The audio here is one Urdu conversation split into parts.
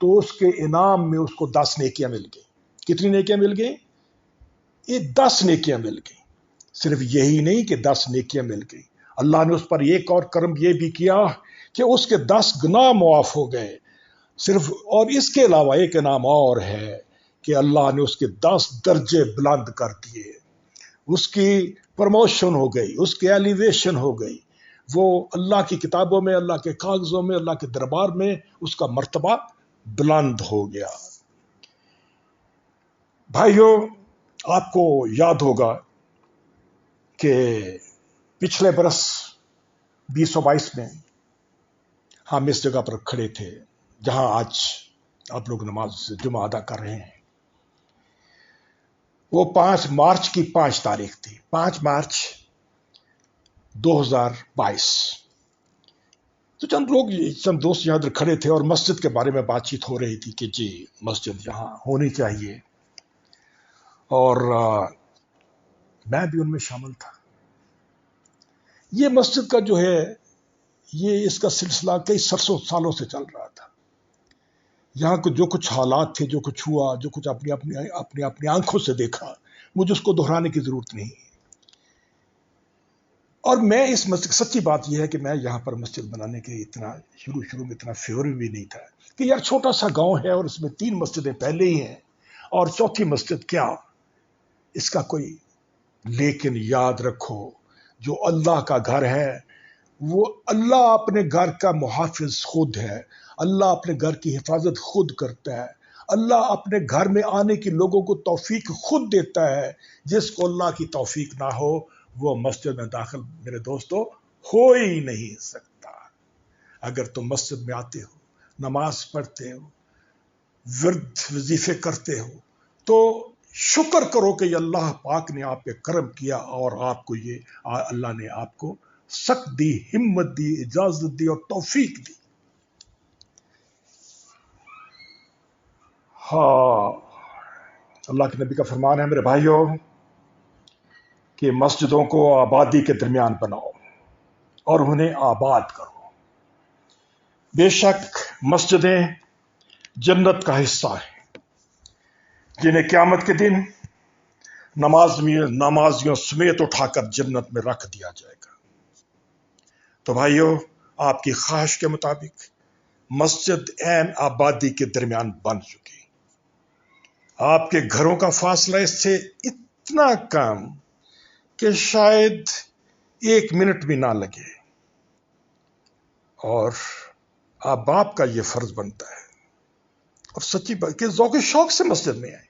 تو اس کے انعام میں اس کو 10 نیکیاں مل گئی. کتنی نیکیاں مل گئی؟ یہ 10 نیکیاں مل گئی. صرف یہی نہیں کہ 10 نیکیاں مل گئی، اللہ نے اس پر ایک اور کرم یہ بھی کیا کہ اس کے 10 گناہ معاف ہو گئے. صرف اور اس کے علاوہ ایک انعام اور ہے کہ اللہ نے اس کے 10 درجے بلند کر دیے. اس کی پروموشن ہو گئی، اس کی ایلیویشن ہو گئی. وہ اللہ کی کتابوں میں، اللہ کے کاغذوں میں، اللہ کے دربار میں اس کا مرتبہ بلند ہو گیا. بھائیوں، آپ کو یاد ہوگا کہ پچھلے برس 2022 میں ہم اس جگہ پر کھڑے تھے جہاں آج آپ لوگ نماز جمعہ ادا کر رہے ہیں. وہ 5 مارچ کی 5 تاریخ تھی، 5 مارچ 2022. تو چند دوست یہاں کھڑے تھے اور مسجد کے بارے میں بات چیت ہو رہی تھی کہ جی مسجد یہاں ہونی چاہیے، اور میں بھی ان میں شامل تھا. یہ مسجد کا جو ہے، یہ اس کا سلسلہ کئی سالوں سے چل رہا تھا. یہاں کو جو کچھ حالات تھے، جو کچھ ہوا، جو کچھ اپنی آنکھوں سے دیکھا، مجھے اس کو دہرانے کی ضرورت نہیں. اور میں اس مسجد، سچی بات یہ ہے کہ میں یہاں پر مسجد بنانے کے اتنا شروع میں اتنا فیور بھی نہیں تھا کہ یار چھوٹا سا گاؤں ہے اور اس میں 3 مسجدیں پہلے ہی ہیں اور چوتھی مسجد کیا اس کا کوئی. لیکن یاد رکھو، جو اللہ کا گھر ہے، وہ اللہ اپنے گھر کا محافظ خود ہے. اللہ اپنے گھر کی حفاظت خود کرتا ہے. اللہ اپنے گھر میں آنے کی لوگوں کو توفیق خود دیتا ہے. جس کو اللہ کی توفیق نہ ہو وہ مسجد میں داخل، میرے دوستو، ہو ہی نہیں سکتا. اگر تم مسجد میں آتے ہو، نماز پڑھتے ہو، ورد وظیفے کرتے ہو، تو شکر کرو کہ یہ اللہ پاک نے آپ پہ کرم کیا اور آپ کو اللہ نے آپ کو سخت دی، ہمت دی، اجازت دی اور توفیق دی. ہاں، اللہ کے نبی کا فرمان ہے میرے بھائیوں کہ مسجدوں کو آبادی کے درمیان بناؤ اور انہیں آباد کرو. بے شک مسجدیں جنت کا حصہ ہیں جنہیں قیامت کے دن نمازیوں سمیت اٹھا کر جنت میں رکھ دیا جائے گا. تو بھائیوں، آپ کی خواہش کے مطابق مسجد عین آبادی کے درمیان بن چکی. آپ کے گھروں کا فاصلہ اس سے اتنا کم کہ شاید 1 منٹ بھی نہ لگے، اور آپ باپ کا یہ فرض بنتا ہے اور سچی بات کہ ذوق شوق سے مسجد میں آئے.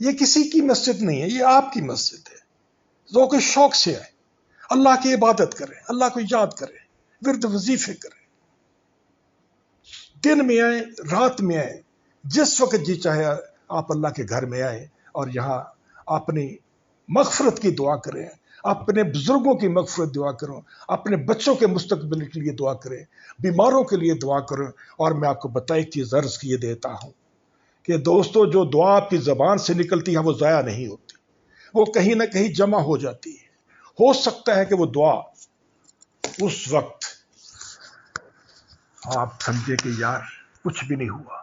یہ کسی کی مسجد نہیں ہے، یہ آپ کی مسجد ہے. ذوق شوق سے آئے، اللہ کی عبادت کریں، اللہ کو یاد کریں، ورد وظیفے کریں. دن میں آئیں، رات میں آئیں، جس وقت جی چاہے آپ اللہ کے گھر میں آئیں اور یہاں اپنی مغفرت کی دعا کریں، اپنے بزرگوں کی مغفرت دعا کرو، اپنے بچوں کے مستقبل کے لیے دعا کریں، بیماروں کے لیے دعا کریں. اور میں آپ کو ایک چیز عرض کیے دیتا ہوں کہ دوستو، جو دعا آپ کی زبان سے نکلتی ہے وہ ضائع نہیں ہوتی، وہ کہیں نہ کہیں جمع ہو جاتی ہے. ہو سکتا ہے کہ وہ دعا اس وقت آپ سمجھے کہ یار کچھ بھی نہیں ہوا،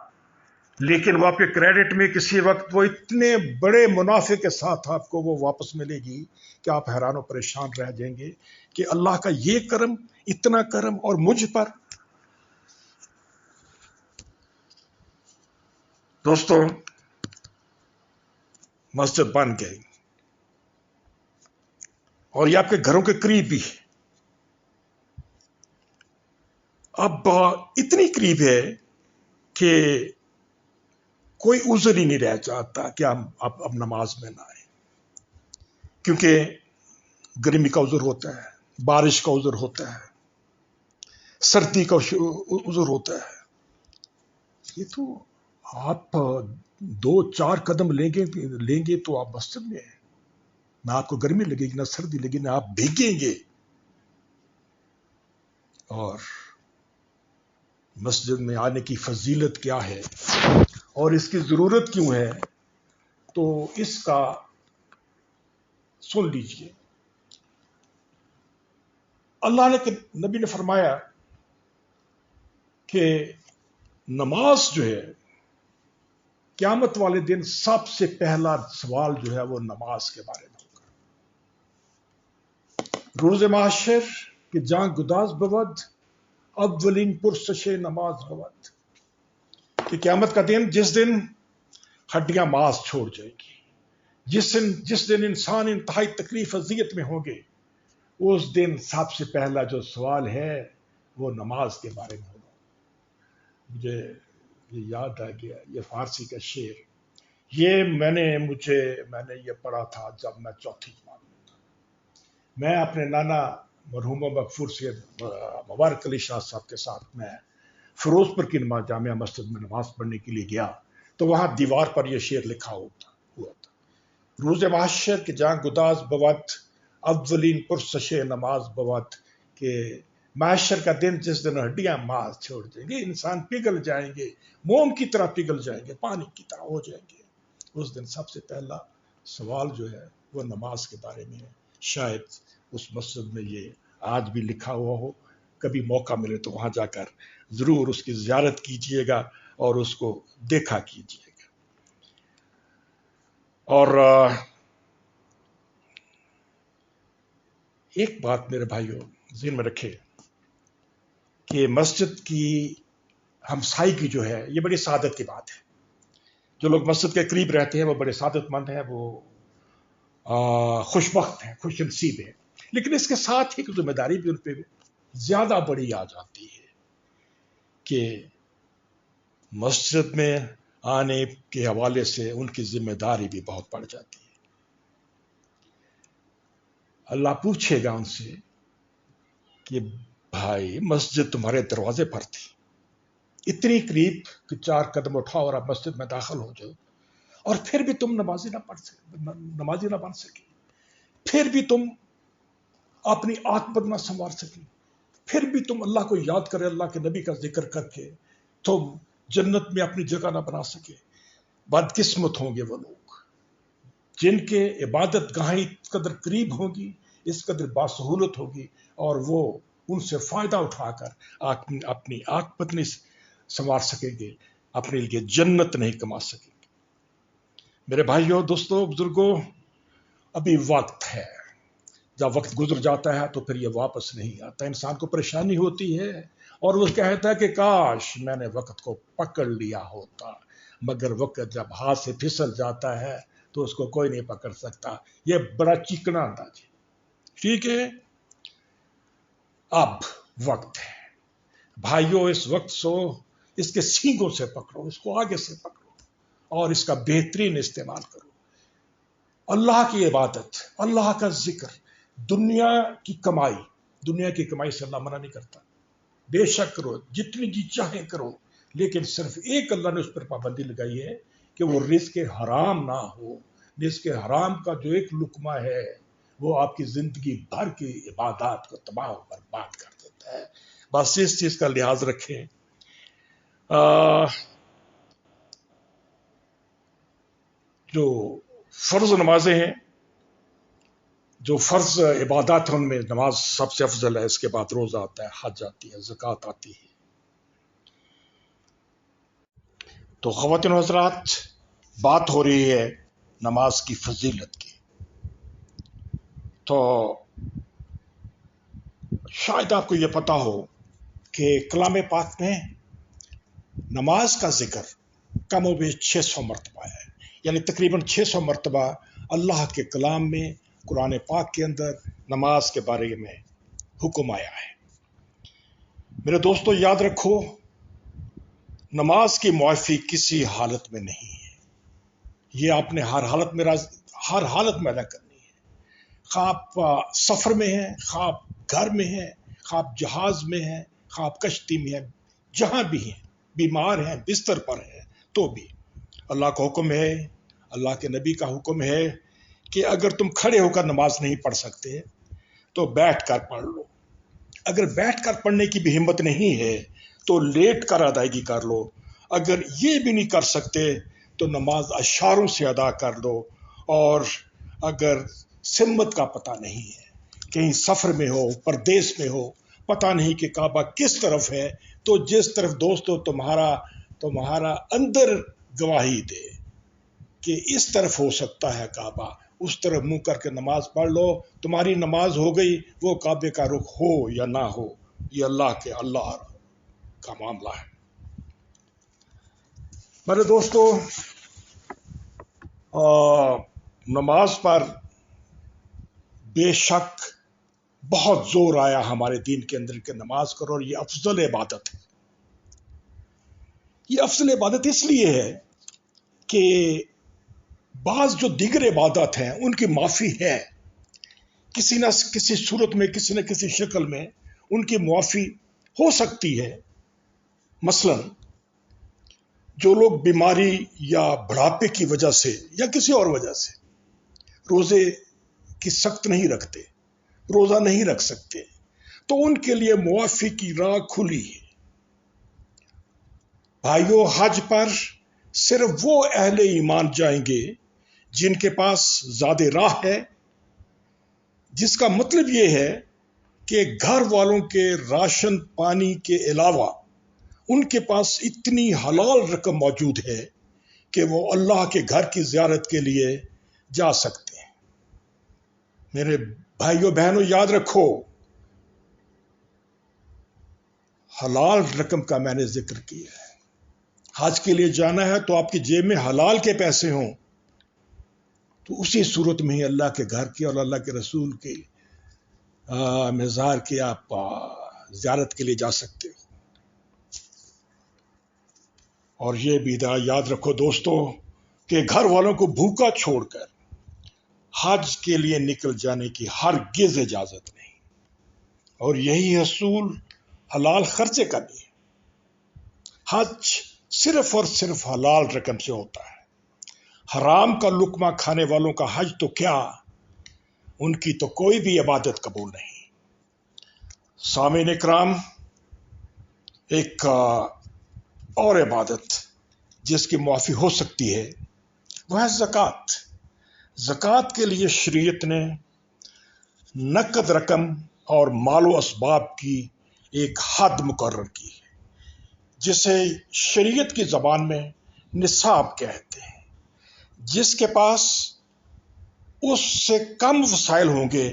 لیکن وہ آپ کے کریڈٹ میں کسی وقت وہ اتنے بڑے منافع کے ساتھ آپ کو وہ واپس ملے گی کہ آپ حیران و پریشان رہ جائیں گے کہ اللہ کا یہ کرم، اتنا کرم، اور مجھ پر. دوستو، مسجد بن گئی اور یہ آپ کے گھروں کے قریب بھی ہے. اب اتنی قریب ہے کہ کوئی عذر ہی نہیں رہ جاتا کہ ہم اب نماز میں نہ آئیں، کیونکہ گرمی کا عذر ہوتا ہے، بارش کا عذر ہوتا ہے، سردی کا عذر ہوتا ہے. یہ تو آپ 2-4 قدم لیں گے تو آپ مسجد میں ہیں. نہ آپ کو گرمی لگے گی، نہ سردی لگے گی، نہ آپ بھیگیں گے. اور مسجد میں آنے کی فضیلت کیا ہے اور اس کی ضرورت کیوں ہے، تو اس کا سن لیجئے. اللہ نے نبی نے فرمایا کہ نماز جو ہے قیامت والے دن سب سے پہلا سوال جو ہے وہ نماز کے بارے میں ہوگا. روز محشر کہ جہاں گداز بود اولین پرسش نماز بود، کہ قیامت کا دن جس دن ہڈیاں ماس چھوڑ جائے گی، جس دن انسان انتہائی تکلیف اذیت میں ہوں گے، اس دن سب سے پہلا جو سوال ہے وہ نماز کے بارے میں ہوگا. مجھے یہ یاد آ گیا یہ فارسی کا شعر، یہ میں نے یہ پڑھا تھا جب میں چوتھی جماعت میں تھا. میں اپنے نانا مرحوم مغفور سید مبارک علی شاہ صاحب کے ساتھ میں فیروز پور کی جامعہ مسجد میں نماز پڑھنے کے لیے گیا تو وہاں دیوار پر یہ شعر لکھا ہوا تھا، روز محشر کہ جہاں گداز بود اولین پرسش نماز بود، کہ محشر کا دن جس دن ہڈیاں ماس چھوڑ جائیں گے، انسان پگھل جائیں گے، موم کی طرح پگھل جائیں گے، پانی کی طرح ہو جائیں گے، اس دن سب سے پہلا سوال جو ہے وہ نماز کے بارے میں ہے. شاید اس مسجد میں یہ آج بھی لکھا ہوا ہو، کبھی موقع ملے تو وہاں جا کر ضرور اس کی زیارت کیجئے گا اور اس کو دیکھا کیجئے گا. اور ایک بات میرے بھائیوں ذہن میں رکھے کہ مسجد کی ہمسائیگی جو ہے یہ بڑی سعادت کی بات ہے. جو لوگ مسجد کے قریب رہتے ہیں وہ بڑے سعادت مند ہیں، وہ خوش بخت ہیں، خوش نصیب ہیں. لیکن اس کے ساتھ ہی ذمہ داری بھی ان پہ زیادہ بڑی آ جاتی ہے کہ مسجد میں آنے کے حوالے سے ان کی ذمہ داری بھی بہت بڑھ جاتی ہے. اللہ پوچھے گا ان سے کہ بھائی مسجد تمہارے دروازے پر تھی، اتنی قریب کہ 4 قدم اٹھاؤ اور اب مسجد میں داخل ہو جاؤ، اور پھر بھی تم نمازی نہ بن سکے، پھر بھی تم اپنی عاقبت نہ سنوار سکے، پھر بھی تم اللہ کو یاد کرے، اللہ کے نبی کا ذکر کر کے تم جنت میں اپنی جگہ نہ بنا سکے. بدقسمت ہوں گے وہ لوگ جن کے عبادت گاہیں اس قدر قریب ہوگی، اس قدر باسہولت ہوگی، اور وہ ان سے فائدہ اٹھا کر اپنی عاقبت نہیں سنوار سکیں گے، اپنے لیے جنت نہیں کما سکیں گے. میرے بھائیوں، دوستوں، بزرگوں، ابھی وقت ہے. جب وقت گزر جاتا ہے تو پھر یہ واپس نہیں آتا. انسان کو پریشانی ہوتی ہے اور وہ کہتا ہے کہ کاش میں نے وقت کو پکڑ لیا ہوتا، مگر وقت جب ہاتھ سے پھسل جاتا ہے تو اس کو کوئی نہیں پکڑ سکتا. یہ بڑا چیکنا انداز ہے. ٹھیک ہے، اب وقت ہے بھائیوں، اس وقت اس کے سینگوں سے پکڑو، اس کو آگے سے پکڑو اور اس کا بہترین استعمال کرو. اللہ کی عبادت، اللہ کا ذکر، دنیا کی کمائی سے اللہ منع نہیں کرتا. بے شک کرو، جتنی جی چاہے کرو، لیکن صرف ایک اللہ نے اس پر پابندی لگائی ہے کہ وہ رزق حرام نہ ہو. رزق حرام کا جو ایک لقمہ ہے وہ آپ کی زندگی بھر کی عبادات کو تباہ و برباد کر دیتا ہے. بس اس چیز کا لحاظ رکھیں. جو فرض نمازیں ہیں، جو فرض عبادات ہیں، ان میں نماز سب سے افضل ہے. اس کے بعد روزہ آتا ہے، حج آتی ہے، زکوٰۃ آتی ہے. تو خواتین و حضرات، بات ہو رہی ہے نماز کی فضیلت کی. تو شاید آپ کو یہ پتا ہو کہ کلام پاک میں نماز کا ذکر کم و بیش 600 مرتبہ ہے. یعنی تقریباً 600 مرتبہ اللہ کے کلام میں، قرآن پاک کے اندر نماز کے بارے میں حکم آیا ہے. میرے دوستو، یاد رکھو، نماز کی معافی کسی حالت میں نہیں ہے. یہ آپ نے ہر حالت میں ادا کرنی ہے. خواہ آپ سفر میں ہیں، خواہ آپ گھر میں ہیں، خواہ آپ جہاز میں ہیں، خواہ آپ کشتی میں ہیں، جہاں بھی ہیں، بیمار ہیں، بستر پر ہیں، تو بھی اللہ کا حکم ہے، اللہ کے نبی کا حکم ہے کہ اگر تم کھڑے ہو کر نماز نہیں پڑھ سکتے تو بیٹھ کر پڑھ لو. اگر بیٹھ کر پڑھنے کی بھی ہمت نہیں ہے تو لیٹ کر ادائیگی کر لو. اگر یہ بھی نہیں کر سکتے تو نماز اشاروں سے ادا کر دو. اور اگر سمت کا پتہ نہیں ہے، کہیں سفر میں ہو، پردیس میں ہو، پتہ نہیں کہ کعبہ کس طرف ہے، تو جس طرف دوستو تمہارا تمہارا اندر گواہی دے کہ اس طرف ہو سکتا ہے کعبہ، اس طرف منہ کر کے نماز پڑھ لو، تمہاری نماز ہو گئی، وہ کعبے کا رخ ہو یا نہ ہو، یہ اللہ کا معاملہ ہے۔ میرے دوستو، نماز پر بے شک بہت زور آیا ہمارے دین کے اندر کہ نماز کرو، اور یہ افضل عبادت ہے۔ یہ افضل عبادت اس لیے ہے کہ بعض جو دیگر عبادات ہیں ان کی معافی ہے، کسی نہ کسی صورت میں، کسی نہ کسی شکل میں ان کی معافی ہو سکتی ہے۔ مثلا جو لوگ بیماری یا بڑھاپے کی وجہ سے یا کسی اور وجہ سے روزے کی سخت نہیں رکھتے، روزہ نہیں رکھ سکتے، تو ان کے لیے معافی کی راہ کھلی ہے۔ بھائیو، حج پر صرف وہ اہل ایمان جائیں گے جن کے پاس زیادہ راہ ہے، جس کا مطلب یہ ہے کہ گھر والوں کے راشن پانی کے علاوہ ان کے پاس اتنی حلال رقم موجود ہے کہ وہ اللہ کے گھر کی زیارت کے لیے جا سکتے ہیں۔ میرے بھائیو بہنوں، یاد رکھو، حلال رقم کا میں نے ذکر کیا ہے۔ حج کے لیے جانا ہے تو آپ کی جیب میں حلال کے پیسے ہوں، تو اسی صورت میں ہی اللہ کے گھر کی اور اللہ کے رسول کی مزار کی آپ زیارت کے لیے جا سکتے ہو۔ اور یہ بھی یاد رکھو دوستو کہ گھر والوں کو بھوکا چھوڑ کر حج کے لیے نکل جانے کی ہرگز اجازت نہیں، اور یہی اصول حلال خرچے کا بھی ہے۔ حج صرف اور صرف حلال رقم سے ہوتا ہے۔ حرام کا لقمہ کھانے والوں کا حج تو کیا، ان کی تو کوئی بھی عبادت قبول نہیں۔ سامعین اکرام، ایک اور عبادت جس کی معافی ہو سکتی ہے وہ ہے زکوٰۃ۔ زکوٰۃ کے لیے شریعت نے نقد رقم اور مال و اسباب کی ایک حد مقرر کی ہے، جسے شریعت کی زبان میں نصاب کہتے ہیں۔ جس کے پاس اس سے کم وسائل ہوں گے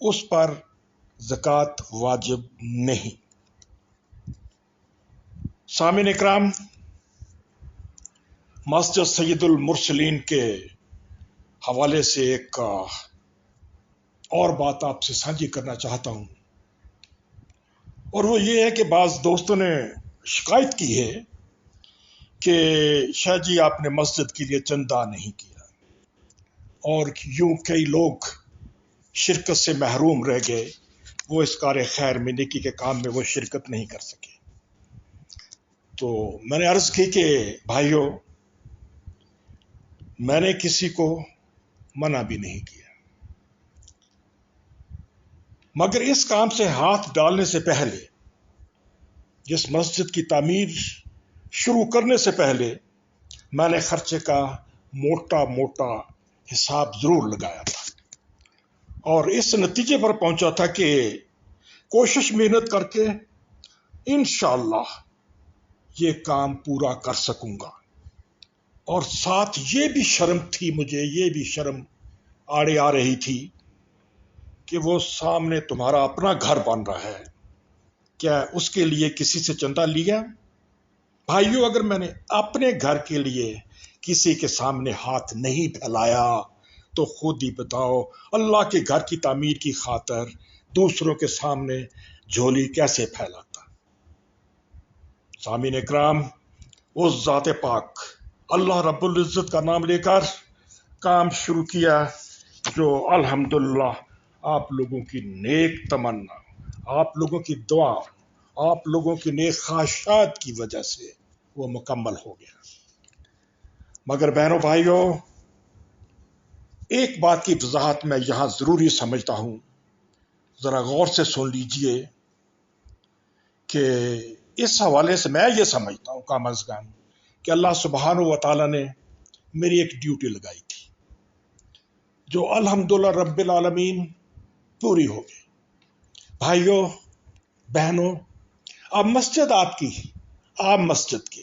اس پر زکوٰۃ واجب نہیں۔ سامعین اکرام، مسجد سید المرسلین کے حوالے سے ایک اور بات آپ سے سانجھی کرنا چاہتا ہوں، اور وہ یہ ہے کہ بعض دوستوں نے شکایت کی ہے کہ شاہ جی آپ نے مسجد کے لیے چندہ نہیں کیا، اور یوں کئی لوگ شرکت سے محروم رہ گئے، وہ اس کار خیر میں، نیکی کے کام میں وہ شرکت نہیں کر سکے۔ تو میں نے عرض کی کہ بھائیو، میں نے کسی کو منع بھی نہیں کیا، مگر اس کام سے ہاتھ ڈالنے سے پہلے، جس مسجد کی تعمیر شروع کرنے سے پہلے، میں نے خرچے کا موٹا موٹا حساب ضرور لگایا تھا، اور اس نتیجے پر پہنچا تھا کہ کوشش محنت کر کے انشاءاللہ یہ کام پورا کر سکوں گا۔ اور ساتھ یہ بھی شرم تھی، مجھے یہ بھی شرم آڑے آ رہی تھی کہ وہ سامنے تمہارا اپنا گھر بن رہا ہے، کیا اس کے لیے کسی سے چندہ لیا؟ بھائیو، اگر میں نے اپنے گھر کے لیے کسی کے سامنے ہاتھ نہیں پھیلایا تو خود ہی بتاؤ اللہ کے گھر کی تعمیر کی خاطر دوسروں کے سامنے جھولی کیسے پھیلاتا۔ سامعین اکرام، اس ذات پاک اللہ رب العزت کا نام لے کر کام شروع کیا جو الحمدللہ آپ لوگوں کی نیک تمنا، آپ لوگوں کی دعا، آپ لوگوں کی نیک خواہشات کی وجہ سے وہ مکمل ہو گیا۔ مگر بہنوں بھائیوں، ایک بات کی وضاحت میں یہاں ضروری سمجھتا ہوں، ذرا غور سے سن لیجئے کہ اس حوالے سے میں یہ سمجھتا ہوں کم از کم کہ اللہ سبحانہ و تعالیٰ نے میری ایک ڈیوٹی لگائی تھی جو الحمدللہ رب العالمین پوری ہو گئی۔ بھائیوں بہنوں، اب مسجد آپ کی، آپ مسجد کے،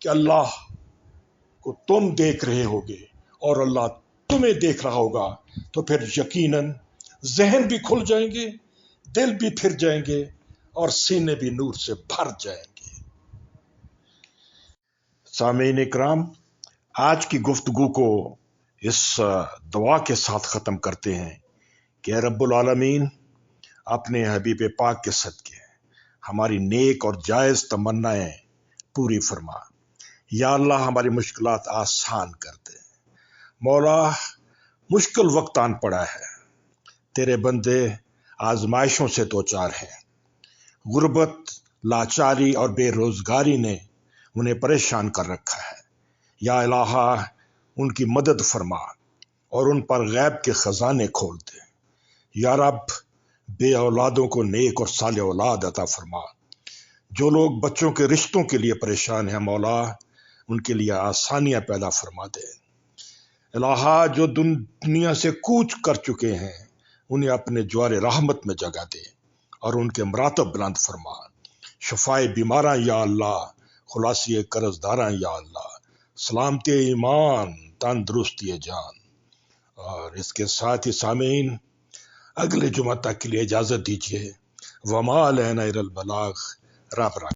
کہ اللہ کو تم دیکھ رہے ہوگے اور اللہ تمہیں دیکھ رہا ہوگا، تو پھر یقیناً ذہن بھی کھل جائیں گے، دل بھی پھر جائیں گے اور سینے بھی نور سے بھر جائیں گے۔ سامعین اکرام، آج کی گفتگو کو اس دعا کے ساتھ ختم کرتے ہیں کہ اے رب العالمین، اپنے حبیب پاک کے صدقے ہماری نیک اور جائز تمنائیں پوری فرما۔ یا اللہ، ہماری مشکلات آسان کر دے۔ مولا، مشکل وقت آن پڑا ہے، تیرے بندے آزمائشوں سے دوچار ہیں۔ غربت، لاچاری اور بے روزگاری نے انہیں پریشان کر رکھا ہے۔ یا الہ، ان کی مدد فرما اور ان پر غیب کے خزانے کھول دے۔ یا رب، بے اولادوں کو نیک اور صالح اولاد عطا فرما۔ جو لوگ بچوں کے رشتوں کے لیے پریشان ہیں، مولا ان کے لیے آسانیاں پیدا فرما دے۔ الہ، جو دنیا سے کوچ کر چکے ہیں انہیں اپنے جوار رحمت میں جگہ دے اور ان کے مراتب بلند فرما۔ شفائے بیماراں یا اللہ، خلاصی قرض داراں یا اللہ، سلامتی ایمان، تندرستی جان۔ اور اس کے ساتھ ہی سامعین، اگلے جمعہ تک کے لیے اجازت دیجیے۔ وما علینا الا البلاغ۔ رب